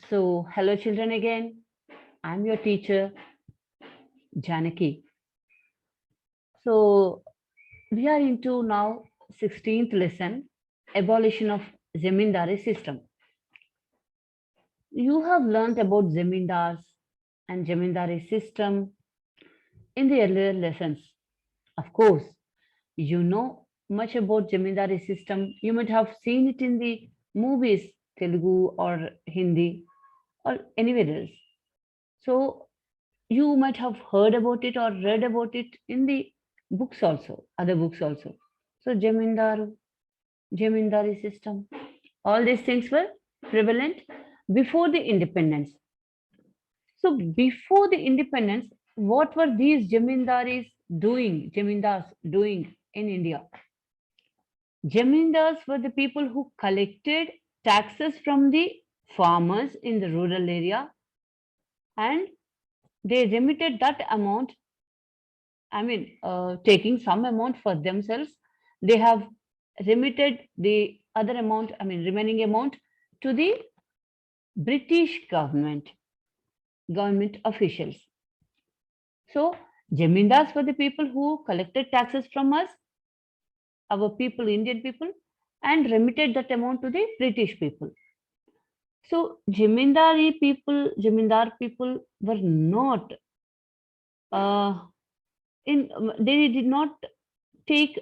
So, hello children again. I'm your teacher, Janaki. So, we are into now 16th lesson, Abolition of Zamindari system. You have learnt about Zamindars and Zamindari system in the earlier lessons. Of course, you know much about Zamindari system. You might have seen it in the movies, Telugu or Hindi or anywhere else. So, you might have heard about it or read about it in the books also, other books also. So Jamindari system, all these things were prevalent before the independence. So before the independence, what were these jamindars doing in India? Jamindars were the people who collected taxes from the farmers in the rural area and they remitted that amount. Taking some amount for themselves, they have remitted the other amount, remaining amount to the British government officials. So, Jamindars were the people who collected taxes from us, our people, Indian people, and remitted that amount to the British people. So, Jamindar people were not uh, they did not take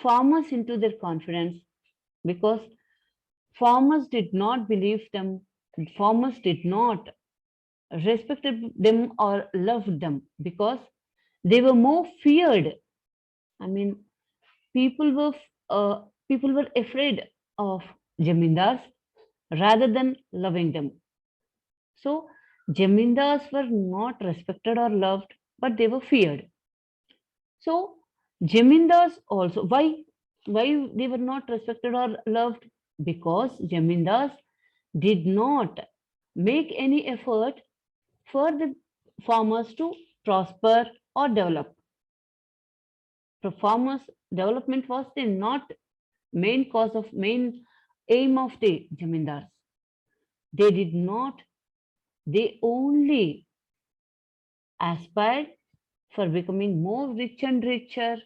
farmers into their confidence because farmers did not believe them, farmers did not respected them or loved them because they were more feared. I mean, people were people were afraid of jamindars rather than loving them. So jamindars were not respected or loved, but they were feared. So Jamindars also, why they were not respected or loved? Because Jamindars did not make any effort for the farmers to prosper or develop. For farmers, development was the not main aim of the Jamindars. They did not, they only aspired for becoming more rich and richer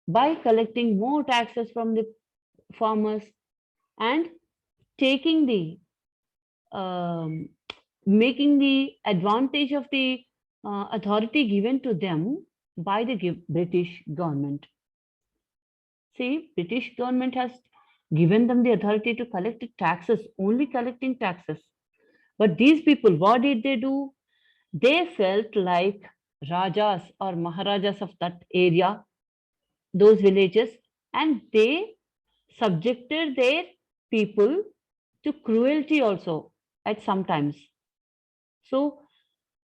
by collecting more taxes from the farmers and taking the um, making the advantage of the authority given to them by the British government. See, British government has given them the authority to collect taxes, only collecting taxes. But these people, what did they do? They felt like Rajas or Maharajas of that area, those villages, and they subjected their people to cruelty also at some times. So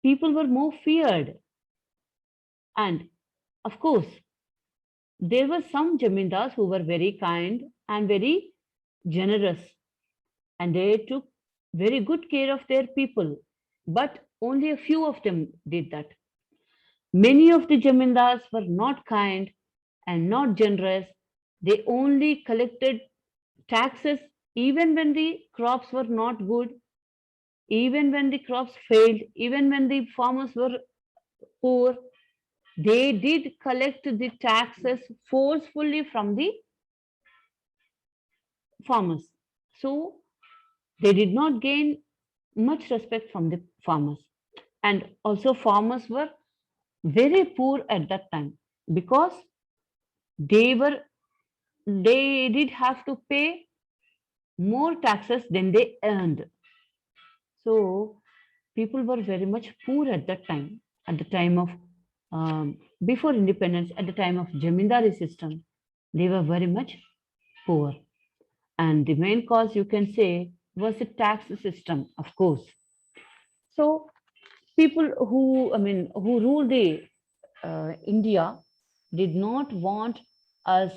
people were more feared. And of course, there were some jamindars who were very kind and very generous, and they took very good care of their people. But only a few of them did that. Many of the jamindars were not kind and not generous. They only collected taxes even when the crops were not good, even when the crops failed, even when the farmers were poor, they did collect the taxes forcefully from the farmers. So they did not gain much respect from the farmers. And also, farmers were very poor at that time because they were they did have to pay more taxes than they earned. So people were very much poor at the time of before independence, at the time of Jamindari system, they were very much poor. And the main cause you can say was the tax system, of course. So people who ruled the India did not want us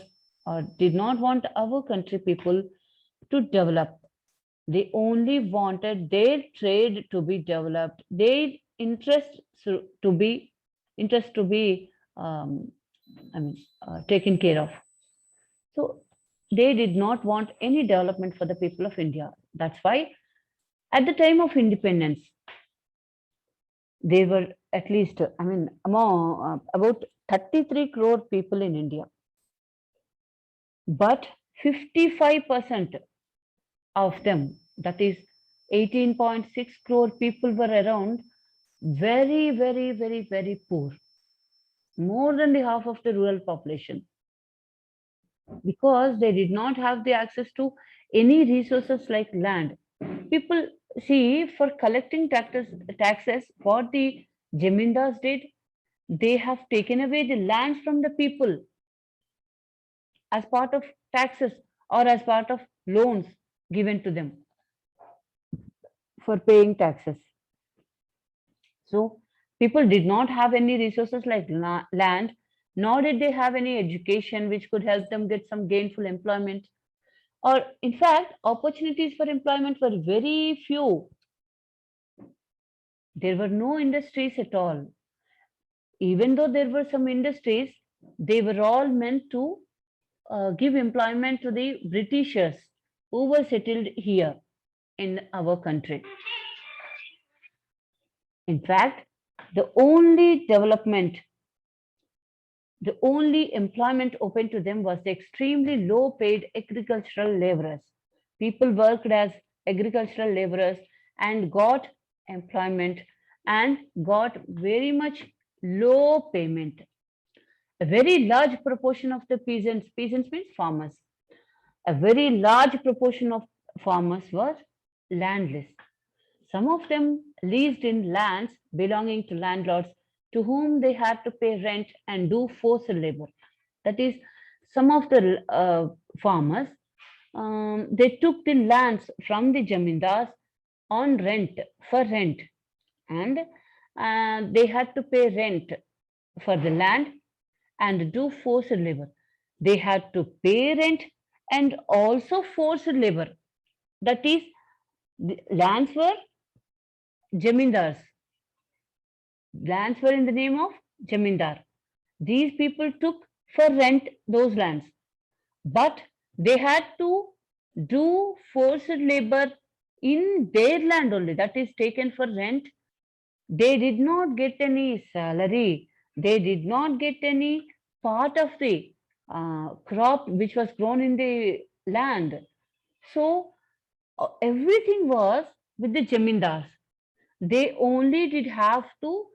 or did not want our country people to develop. They only wanted their trade to be developed, their interest to be interest to be taken care of. So they did not want any development for the people of India. That's why At the time of independence, there were at least, about 33 crore people in India, but 55% of them, that is 18.6 crore people, were around very, very, very, very poor, more than the half of the rural population, because they did not have the access to any resources like land. People, see, for collecting taxes, what the Jamindars did, they have taken away the lands from the people as part of taxes or as part of loans given to them for paying taxes. So people did not have any resources like land, nor did they have any education which could help them get some gainful employment. Or, in fact, opportunities for employment were very few. There were no industries at all. Even though there were some industries, they were all meant to give employment to the Britishers who were settled here in our country. In fact, the only development, the only employment open to them was the extremely low paid agricultural laborers. People worked as agricultural laborers and got employment and got very much low payment. A very large proportion of the peasants means farmers, a very large proportion of farmers were landless. Some of them leased in lands belonging to landlords to whom they had to pay rent and do forced labor. That is, some of the farmers, they took the lands from the jamindars on rent, for rent, and they had to pay rent for the land and do forced labor. They had to pay rent and also forced labor. That is, the lands were jamindars. Lands were in the name of jamindar. These people took for rent those lands, but they had to do forced labor in their land only. That is taken for rent. They did not get any salary. They did not get any part of the crop which was grown in the land. So everything was with the jamindars. They only did have to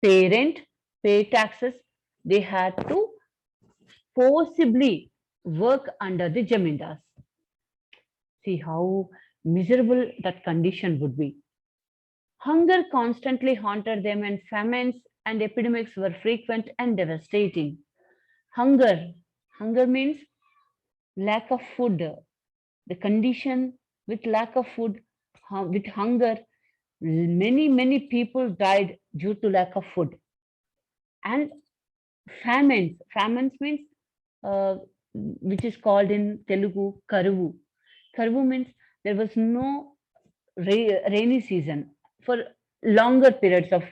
pay rent, pay taxes. They had to forcibly work under the jamindars. See how miserable that condition would be. Hunger constantly haunted them, and famines and epidemics were frequent and devastating. Hunger. Hunger means lack of food. The condition with lack of food, with hunger, many people died due to lack of food. And famines. Famines means, uh, which is called in Telugu Karuvu. Karuvu means there was no rainy season for longer periods of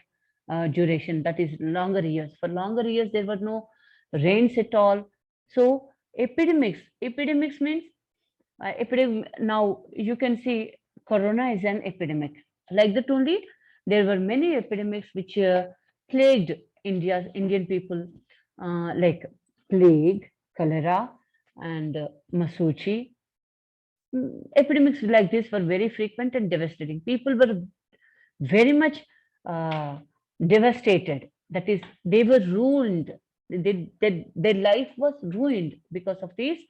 duration, that is longer years. For longer years, there were no rains at all. So epidemics means, now you can see corona is an epidemic. Like that only, there were many epidemics which plagued Indian people, like plague, cholera, and masuchi. Epidemics like this were very frequent and devastating. People were very much devastated. That is, they were ruined. Their life was ruined because of these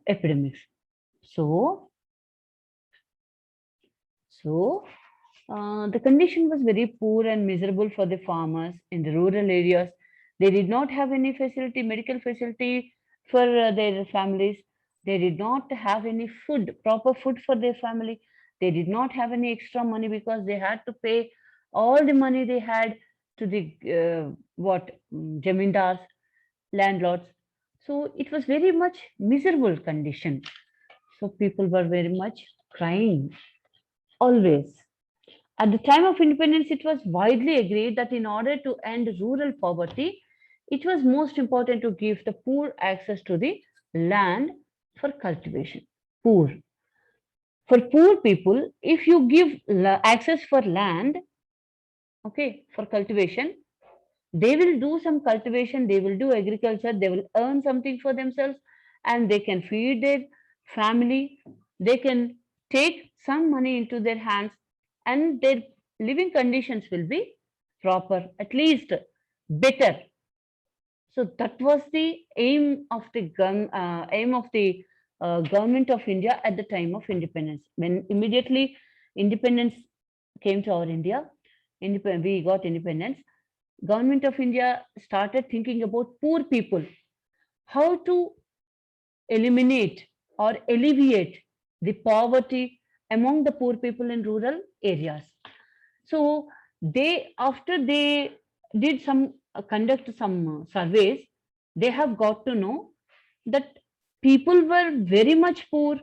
epidemics. So, the condition was very poor and miserable for the farmers in the rural areas. They did not have any facility, medical facility for their families. They did not have any food, proper food for their family. They did not have any extra money because they had to pay all the money they had to the jamindars, landlords. So it was very much miserable condition. So people were very much crying always. At the time of independence, it was widely agreed that in order to end rural poverty, it was most important to give the poor access to the land for cultivation. Poor. For poor people, if you give access for land, okay, for cultivation, they will do some cultivation, they will do agriculture, they will earn something for themselves, and they can feed their family, they can take some money into their hands, and their living conditions will be proper, at least better. So that was the aim of the government of India at the time of independence. When immediately independence came to our India, we got independence. Government of India started thinking about poor people, how to eliminate or alleviate the poverty among the poor people in rural areas. So after they did some conduct some surveys, they have got to know that people were very much poor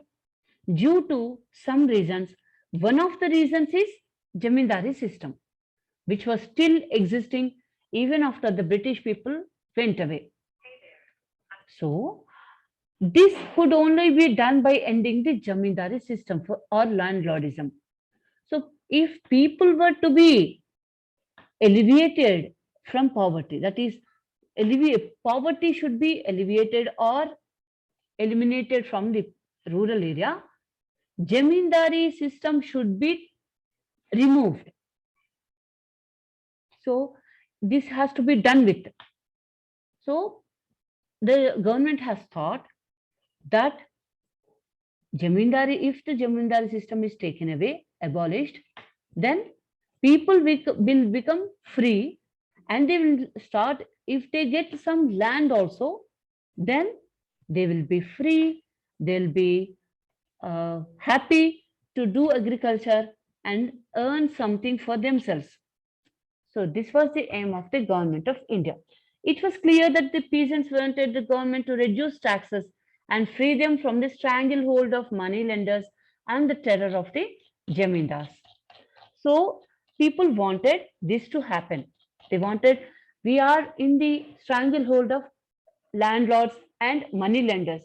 due to some reasons. One of the reasons is Zamindari system, which was still existing even after the British people went away. So this could only be done by ending the Zamindari system or landlordism. So if people were to be alleviated from poverty, that is, poverty should be alleviated or eliminated from the rural area, Zamindari system should be removed. So this has to be done with. So the government has thought that if the Zamindari system is taken away, abolished, then people will become free, and they will start, if they get some land also, then they will be free, they'll be happy to do agriculture and earn something for themselves. So this was the aim of the government of India. It was clear that the peasants wanted the government to reduce taxes and free them from the stranglehold of moneylenders and the terror of the jamindars. So people wanted this to happen. They wanted, we are in the stranglehold of landlords and moneylenders.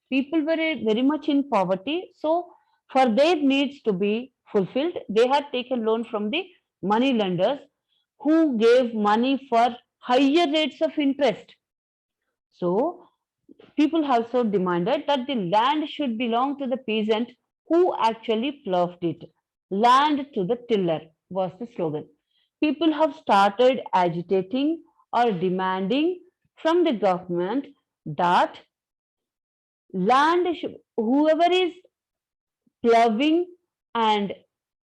People were very much in poverty. So for their needs to be fulfilled, they had taken loan from the moneylenders who gave money for higher rates of interest. So people also demanded that the land should belong to the peasant who actually ploughed it. Land to the tiller was the slogan. People have started agitating or demanding from the government that whoever is ploughing and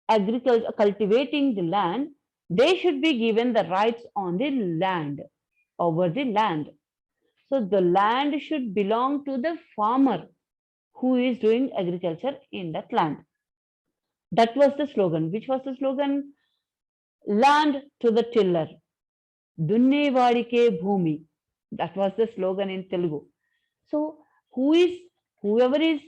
agriculture cultivating the land, they should be given the rights on the land, over the land. So the land should belong to the farmer who is doing agriculture in that land. That was the slogan. Which was the slogan? Land to the tiller. Dunnevadike bhumi. That was the slogan in Telugu. So whoever is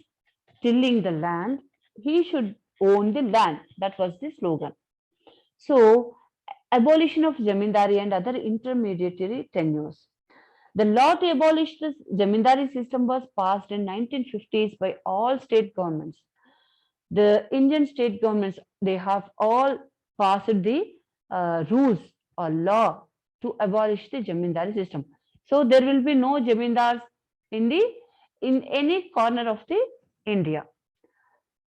tilling the land, he should own the land. That was the slogan. So abolition of Zamindari and other intermediary tenures. The law to abolish the Zamindari system was passed in 1950s by all state governments. The Indian state governments, they have all passed the rules or law to abolish the Zamindari system. So there will be no Zamindars in any corner of the India.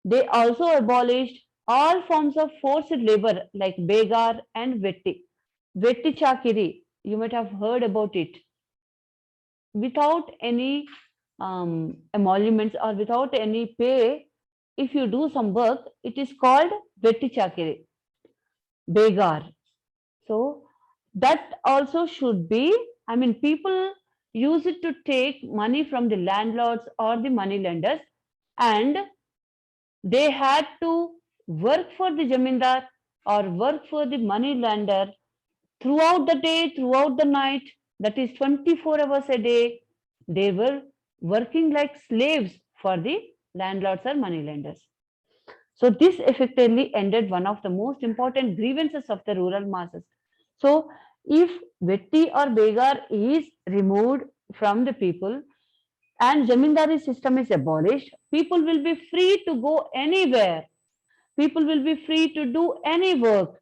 They also abolished all forms of forced labor like begar and vetti. Vetti chakiri, you might have heard about it. Without any emoluments or without any pay, if you do some work, it is called vetti chakiri, begar. So that also should be, I mean, people use it to take money from the landlords or the money lenders, and they had to work for the jamindar or work for the money lender throughout the day, throughout the night, that is 24 hours a day. They were working like slaves for the landlords or money lenders. So this effectively ended one of the most important grievances of the rural masses. So if vetti or begar is removed from the people, and Zamindari system is abolished, people will be free to go anywhere. People will be free to do any work.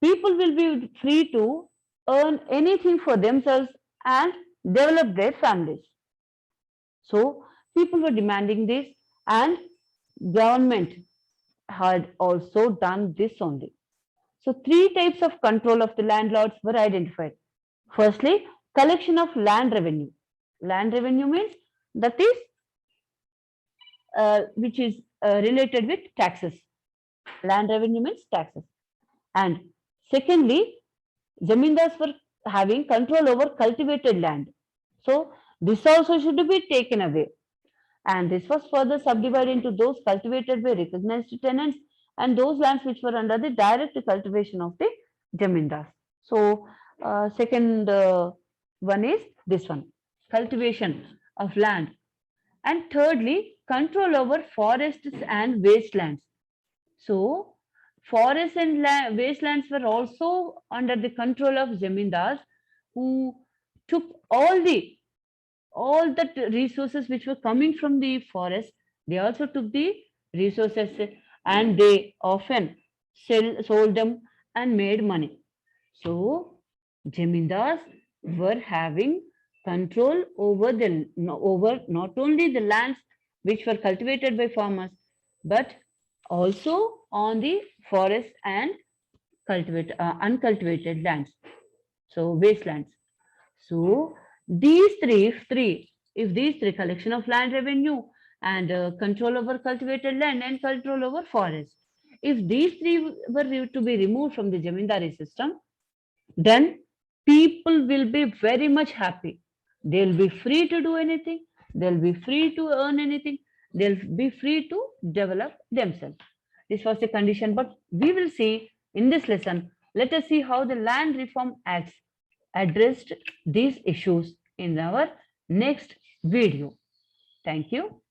People will be free to earn anything for themselves and develop their families. So people were demanding this, and government had also done this only. So three types of control of the landlords were identified. Firstly, collection of land revenue. Land revenue means that is which is related with taxes. Land revenue means taxes. And secondly, zamindars were having control over cultivated land. So this also should be taken away. And this was further subdivided into those cultivated by recognized tenants and those lands which were under the direct cultivation of the zamindars. So second one is this one, cultivation of land. And thirdly, control over forests and wastelands. So forests and wastelands were also under the control of zamindars, who took all the resources which were coming from the forest. They also took the resources, and they often sold them and made money. So zamindars were having control over over not only the lands which were cultivated by farmers, but also on the forest and uncultivated lands, so wastelands. So these if these three, collection of land revenue and control over cultivated land and control over forest, if these three were to be removed from the Zamindari system, then people will be very much happy. They'll be free to do anything. They'll be free to earn anything. They'll be free to develop themselves. This was the condition, but we will see in this lesson. Let us see how the Land Reform Acts addressed these issues in our next video. Thank you.